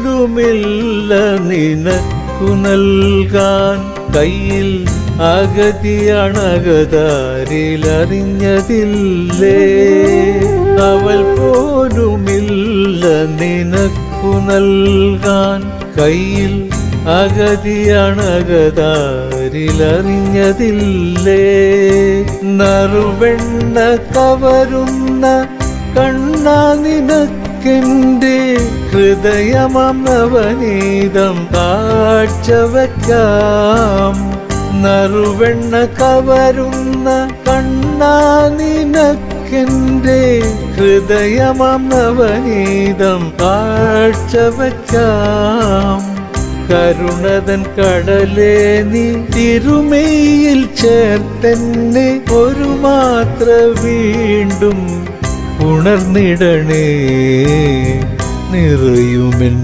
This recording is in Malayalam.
പോലുമില്ല നിനക്കു നൽകാൻ. കയ്യിൽ അഗതിയണകതാരിലറിഞ്ഞതില്ലേ? അവൾ പോലുമില്ല നിനക്കു നൽകാൻ. കയ്യിൽ അഗതിയണകതാരിലറിഞ്ഞതില്ലേ? നറുവെണ്ണ കവരുന്ന കണ്ണാ നിനക്കെന്റെ ഹൃദയമാം നവനീതം കാഴ്ചവെക്കാം. നറുവെണ്ണ കവരുന്ന കണ്ണാ നിനക്കെന്റെ ഹൃദയമാം നവനീതം കാഴ്ചവെക്കാം. കരുണതൻ കടലേ നീ തിരുമേയിൽ ചേർത്തെന്നെ ഒരു മാത്ര വീണ്ടും ഉണർന്നിടണേ. നിറയുമെൻ